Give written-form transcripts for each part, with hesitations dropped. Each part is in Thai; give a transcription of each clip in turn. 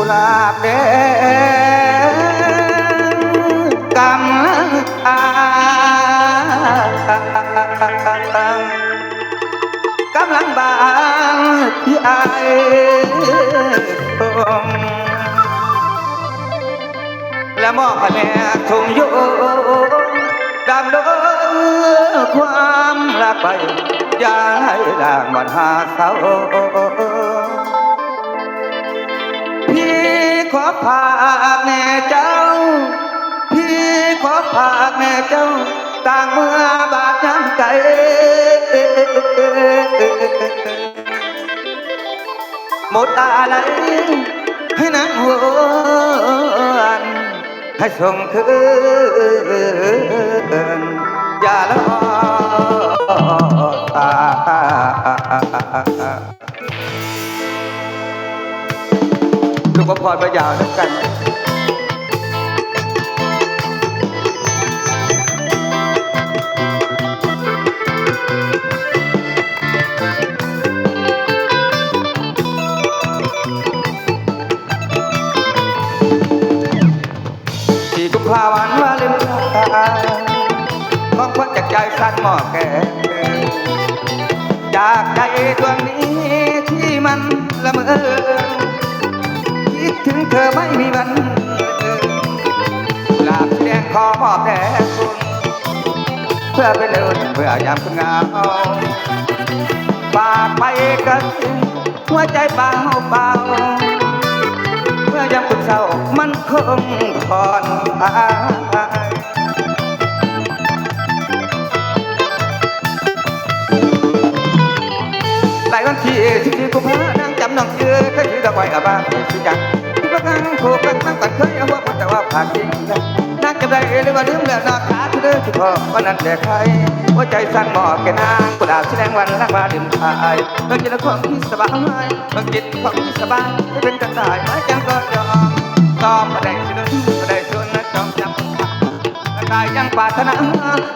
กุหลาบแดงกำลังกำลังบานที่อายงและมอบให้แม่ชมโยดำดงความรักไปอย่าให้ด่างวันหาเศร้าพี่ขอฝากแม่เจ้าพี่ขอฝากแม่เจ้าต่างเมื่อบาดย้ำใจหมดอะไรให้นางหวนให้ส่งคืนอย่าละตาลูกก็พอดไปยาวแล้วกันกุมภาพันธ์วาเลนไทน์ของคนจากใจสั้นหมอแก่จากใจดวงนี้ที่มันละเมอคิดถึงเธอไม่มีวันลาบแดงขอมอบแด่คุณเพื่อเป็นเดินเพื่อยามคุณงามฝากไปกันหัวใจเบาเบาเมื่อยามคุณเศร้ามันคงทอนหายหลายวันที่14 กุมภาพันธ์นั่งจำน้องเชื่อแค่ถือดอกไม้อาบานสิจังที่ประกันผูกกันตั้งแต่เคยเอาว่าแต่ว่าผ่านจริงนักจำได้หรือว่าลืมแล้วนาขาที่เดินที่พอวันนั้นแต่ใครหัวใจสั่นหมอกแก่นางกุหลาบสีแดงวันรักมาดื่มทายเมื่อกินแล้วความที่สบายเมื่อกินความที่สบายไม่เป็นกันได้ไม้จังก็ยอมตอมมาได้สิเดินมาได้ส่วนนั้นจอมจำกระต่ายยังปรารถนา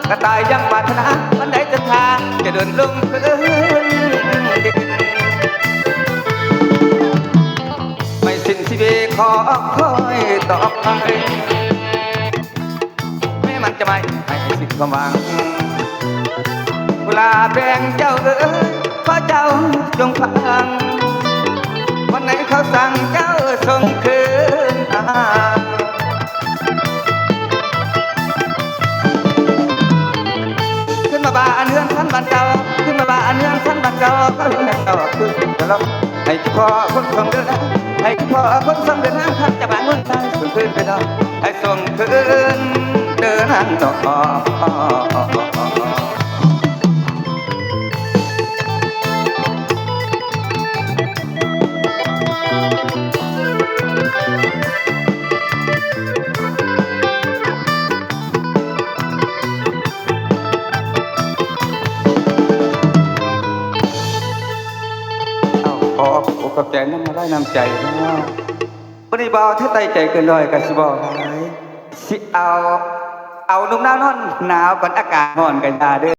กระต่ายยังปรารถนาวันใดจะทางจะเดินลงพื้นไม่สิ้นชีวิตขอคอยต่อไปแม้มันจะไม่ให้สิ้นความหวังกุหลาบแดงเจ้าเอ๋ยขอเจ้าจงฟังวันไหนเขาสั่งเจ้าส่งคืนขึ้นมาบ้านเฮือนท่านบ้านเก่าขึ้นมาบ้านเฮือนท่านบ้านเก่าก็เฮือนเก่าคือจะลองให้พ่อคนส่งเดินนะให้พ่อคนส่งเดินนะท่านจะบ้านเมืองไทยส่งคืนไปดอกให้ส่งคืนเดินทางต่อขอขอบใจน้ำมาได้น้ำใจนะปฏิบัติถ้าใจใจเกินร้อยกันสิบอกสิเอานุ่มหน้านอนหนาวก่อนอากาศร้อนกันยาเด้อ